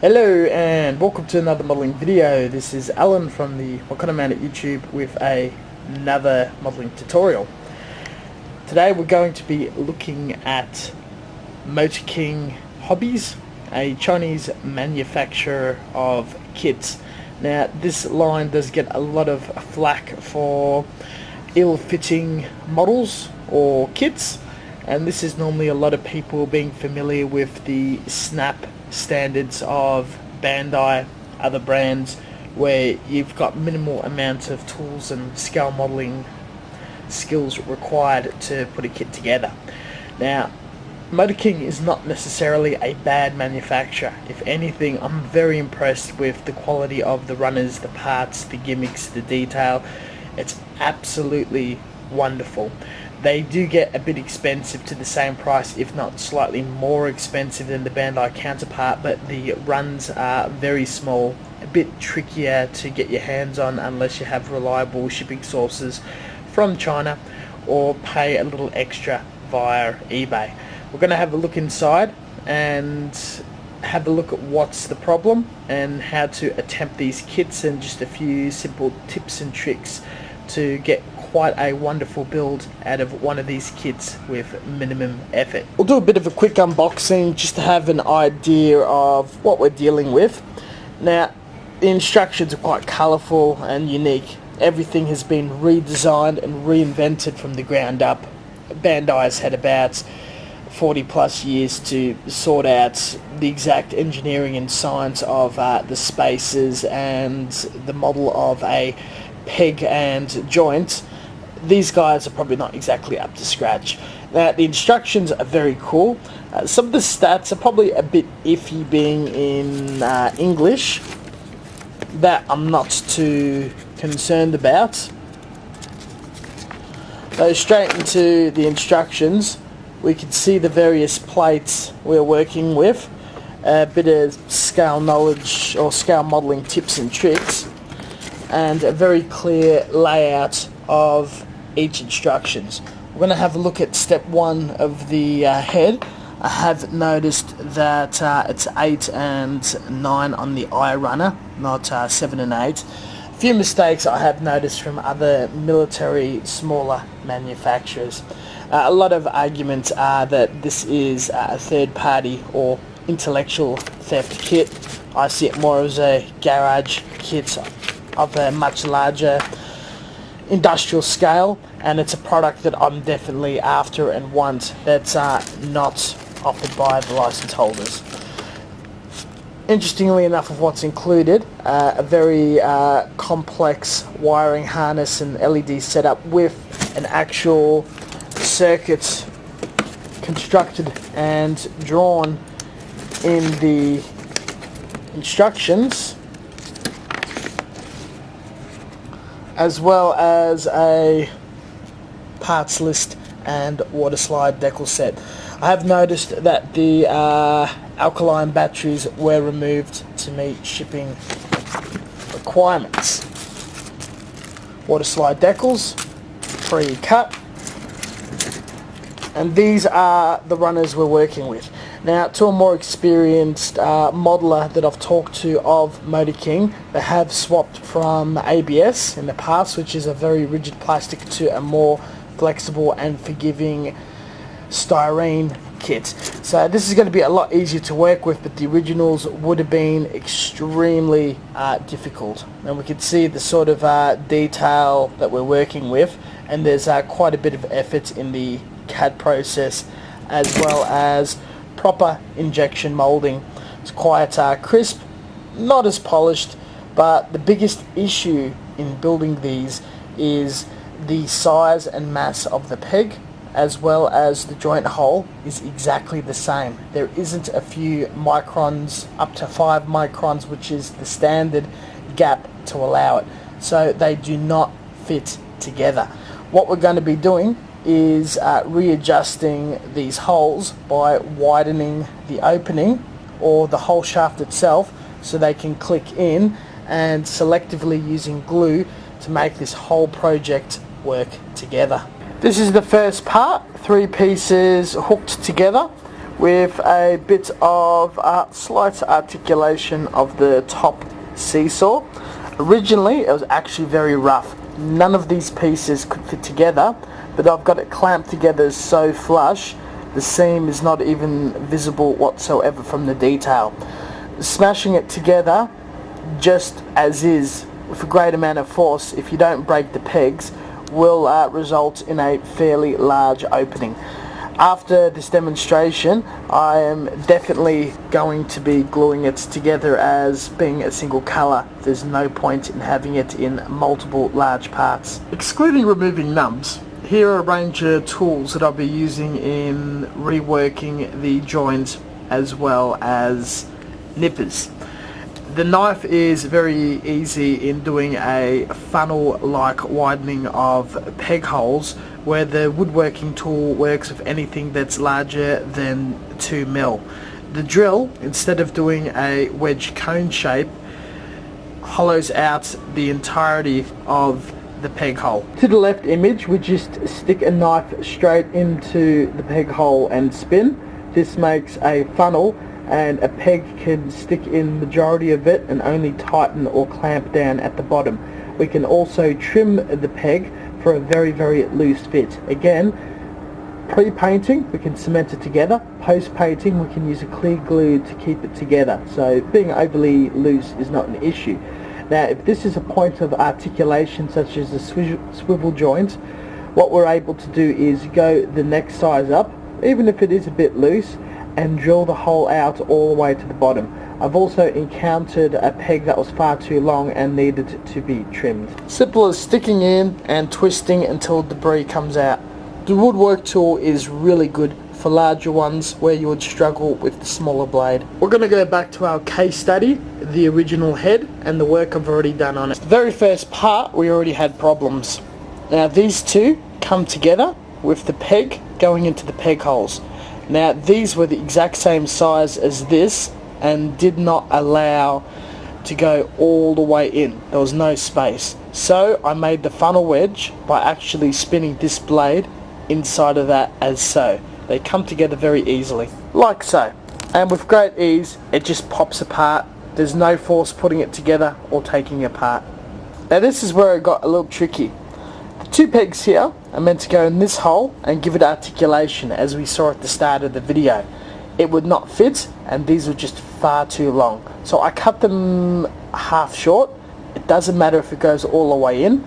Hello and welcome to another modelling video. This is Alan from the What Kind of Man at YouTube with another modelling tutorial. Today we're going to be looking at Motor King Hobbies, a Chinese manufacturer of kits. Now this line does get a lot of flack for ill-fitting models or kits, and this is normally a lot of people being familiar with the snap standards of Bandai, other brands, where you've got minimal amount of tools and scale modelling skills required to put a kit together. Now, Motor King is not necessarily a bad manufacturer. If anything, I'm very impressed with the quality of the runners, the parts, the gimmicks, the detail. It's absolutely wonderful. They do get a bit expensive to the same price, if not slightly more expensive than the Bandai counterpart, but the runs are very small, a bit trickier to get your hands on unless you have reliable shipping sources from China or pay a little extra via eBay. We're going to have a look inside and have a look at what's the problem and how to attempt these kits, and just a few simple tips and tricks to get quite a wonderful build out of one of these kits with minimum effort. We'll do a bit of a quick unboxing just to have an idea of what we're dealing with. Now, the instructions are quite colourful and unique. Everything has been redesigned and reinvented from the ground up. Bandai has had about 40 plus years to sort out the exact engineering and science of the spaces and the model of a peg and joint. These guys are probably not exactly up to scratch. Now, the instructions are very cool. Some of the stats are probably a bit iffy being in English. That I'm not too concerned about. So straight into the instructions, we can see the various plates we're working with, a bit of scale knowledge or scale modelling tips and tricks, and a very clear layout of each instructions. We're going to have a look at step 1 of the head. I have noticed that it's 8 and 9 on the eye runner, not 7 and 8. A few mistakes I have noticed from other military smaller manufacturers. A lot of arguments are that this is a third party or intellectual theft kit. I see it more as a garage kit of a much larger industrial scale, and it's a product that I'm definitely after and want that's not offered by the license holders. Interestingly enough, of what's included, a very complex wiring harness and LED setup with an actual circuit constructed and drawn in the instructions, as well as a parts list and water slide decal set. I have noticed that the alkaline batteries were removed to meet shipping requirements. Water slide decals, pre-cut, and these are the runners we're working with. Now, to a more experienced modeler that I've talked to of Motor King, they have swapped from ABS in the past, which is a very rigid plastic, to a more flexible and forgiving styrene kit. So this is going to be a lot easier to work with, but the originals would have been extremely difficult. And we can see the sort of detail that we're working with, and there's quite a bit of effort in the CAD process, as well as proper injection molding. It's quite crisp, not as polished, but the biggest issue in building these is the size and mass of the peg, as well as the joint hole is exactly the same. There isn't a few microns, up to 5 microns, which is the standard gap to allow it. So they do not fit together. What we're going to be doing is readjusting these holes by widening the opening or the hole shaft itself so they can click in, and selectively using glue to make this whole project work together. This is the first part, 3 pieces hooked together. with a bit of slight articulation of the top seesaw. Originally it was actually very rough. None of these pieces could fit together, but I've got it clamped together so flush the seam is not even visible whatsoever from the detail. Smashing it together just as is with a great amount of force, if you don't break the pegs, will result in a fairly large opening. After this demonstration, I am definitely going to be gluing it together as being a single colour. There's no point in having it in multiple large parts. Excluding removing nubs, here are a range of tools that I'll be using in reworking the joint as well as nippers. The knife is very easy in doing a funnel-like widening of peg holes, where the woodworking tool works with anything that's larger than 2 mil. The drill, instead of doing a wedge cone shape, hollows out the entirety of the peg hole. To the left image, we just stick a knife straight into the peg hole and spin. This makes a funnel, and a peg can stick in majority of it and only tighten or clamp down at the bottom. We can also trim the peg for a very loose fit. Again, pre-painting we can cement it together, post-painting we can use a clear glue to keep it together, so being overly loose is not an issue. Now if this is a point of articulation such as a swivel joint, what we're able to do is go the next size up, even if it is a bit loose, and drill the hole out all the way to the bottom. I've also encountered a peg that was far too long and needed to be trimmed. Simple as sticking in and twisting until debris comes out. The woodwork tool is really good for larger ones where you would struggle with the smaller blade. We're going to go back to our case study, the original head, and the work I've already done on it. The very first part we already had problems. Now these two come together with the peg going into the peg holes. Now these were the exact same size as this and did not allow to go all the way in. There was no space. So I made the funnel wedge by actually spinning this blade inside of that as so. They come together very easily, like so. And with great ease, it just pops apart. There's no force putting it together or taking it apart. Now this is where it got a little tricky. The two pegs here are meant to go in this hole and give it articulation, as we saw at the start of the video. It would not fit, and these were just far too long. So I cut them half short. It doesn't matter if it goes all the way in,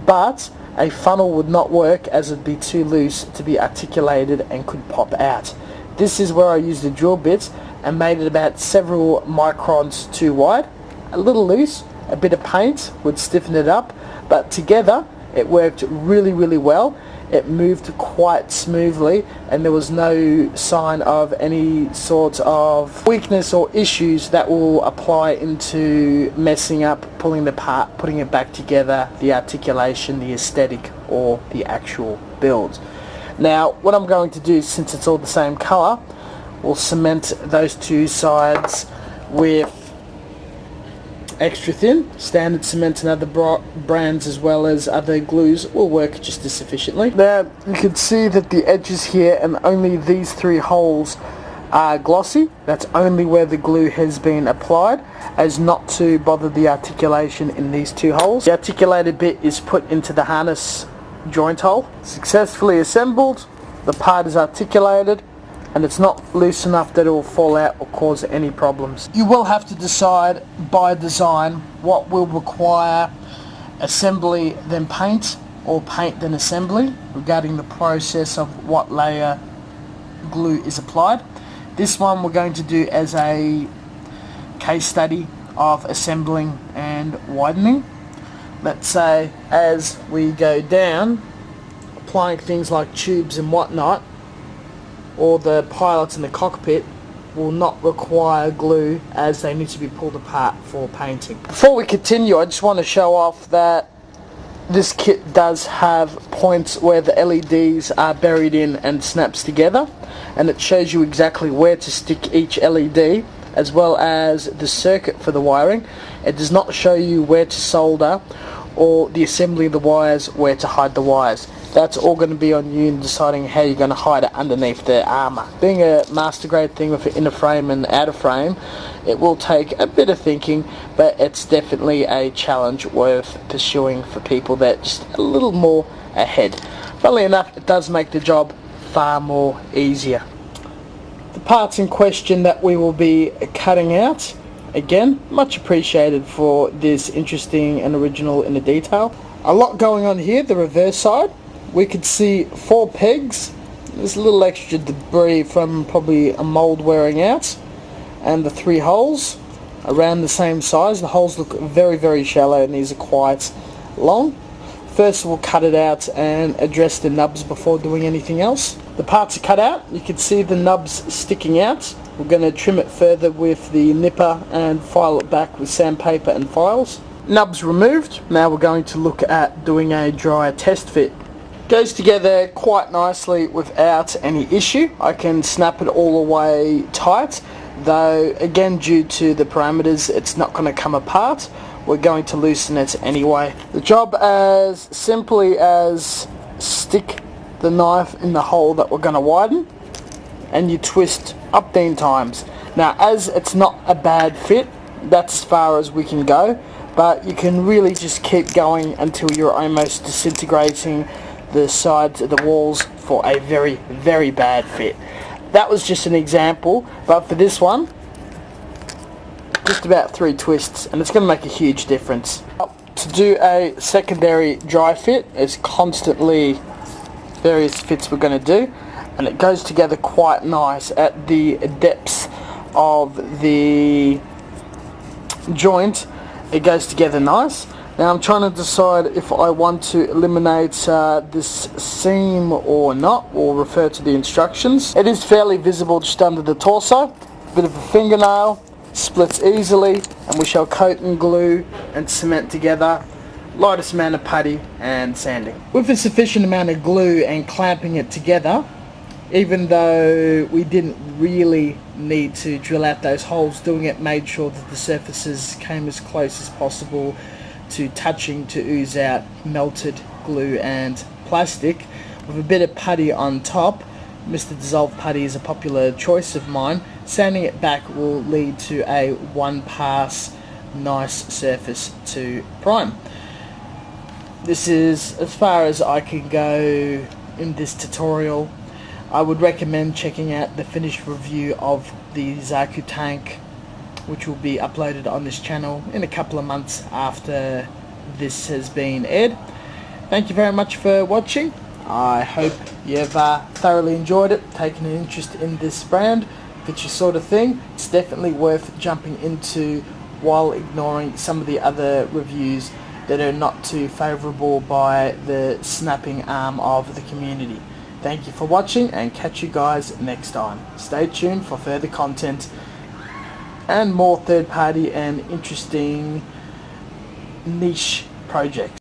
but a funnel would not work as it would be too loose to be articulated and could pop out. This is where I used the drill bits and made it about several microns too wide. A little loose, a bit of paint would stiffen it up, but together it worked really well. It moved quite smoothly and there was no sign of any sort of weakness or issues that will apply into messing up, pulling it apart, putting it back together, the articulation, the aesthetic, or the actual build. Now what I'm going to do, since it's all the same colour, we'll cement those two sides with extra thin. Standard cement and other brands as well as other glues will work just as sufficiently. Now you can see that the edges here and only these three holes are glossy. That's only where the glue has been applied, as not to bother the articulation in these two holes. The articulated bit is put into the harness joint hole. Successfully assembled, the part is articulated, and it's not loose enough that it will fall out or cause any problems. You will have to decide by design what will require assembly then paint, or paint then assembly, regarding the process of what layer glue is applied. This one we're going to do as a case study of assembling and widening. Let's say as we go down, applying things like tubes and whatnot, or the pilots in the cockpit will not require glue, as they need to be pulled apart for painting. Before we continue, I just want to show off that this kit does have points where the LEDs are buried in and snaps together, and it shows you exactly where to stick each LED as well as the circuit for the wiring. It does not show you where to solder or the assembly of the wires, where to hide the wires. That's all going to be on you in deciding how you're going to hide it underneath the armour. Being a master grade thing with inner frame and outer frame, it will take a bit of thinking, but it's definitely a challenge worth pursuing for people that just a little more ahead. Funnily enough, it does make the job far more easier. The parts in question that we will be cutting out, again, much appreciated for this interesting and original in the detail. A lot going on here. The reverse side, we could see 4 pegs. There's a little extra debris from probably a mould wearing out, and the 3 holes around the same size. The holes look very, very shallow and these are quite long. First we'll cut it out and address the nubs before doing anything else. The parts are cut out. You can see the nubs sticking out. We're going to trim it further with the nipper and file it back with sandpaper and files. Nubs removed. Now we're going to look at doing a dry test fit. Goes together quite nicely without any issue. I can snap it all the way tight, though again due to the parameters it's not going to come apart. We're going to loosen it anyway. The job as simply as stick the knife in the hole that we're going to widen and you twist up 10 times. Now as it's not a bad fit, that's as far as we can go, but you can really just keep going until you're almost disintegrating the sides of the walls for a very, very bad fit. That was just an example, but for this one, just about 3 twists and it's going to make a huge difference. To do a secondary dry fit, there's constantly various fits we're going to do, and it goes together quite nice at the depths of the joint. It goes together nice. Now I'm trying to decide if I want to eliminate this seam or not, or refer to the instructions. It is fairly visible just under the torso. Bit of a fingernail, splits easily, and we shall coat and glue and cement together. Lightest amount of putty and sanding. With a sufficient amount of glue and clamping it together, even though we didn't really need to drill out those holes, doing it made sure that the surfaces came as close as possible to touching to ooze out melted glue and plastic. With a bit of putty on top, Mr. Dissolve Putty is a popular choice of mine. Sanding it back will lead to a one pass nice surface to prime. This is as far as I can go in this tutorial. I would recommend checking out the finished review of the Zaku tank, which will be uploaded on this channel in a couple of months after this has been aired. Thank you very much for watching. I hope you've thoroughly enjoyed it, taken an interest in this brand. If it's your sort of thing, it's definitely worth jumping into while ignoring some of the other reviews that are not too favourable by the snapping arm of the community. Thank you for watching and catch you guys next time. Stay tuned for further content and more third party and interesting niche projects.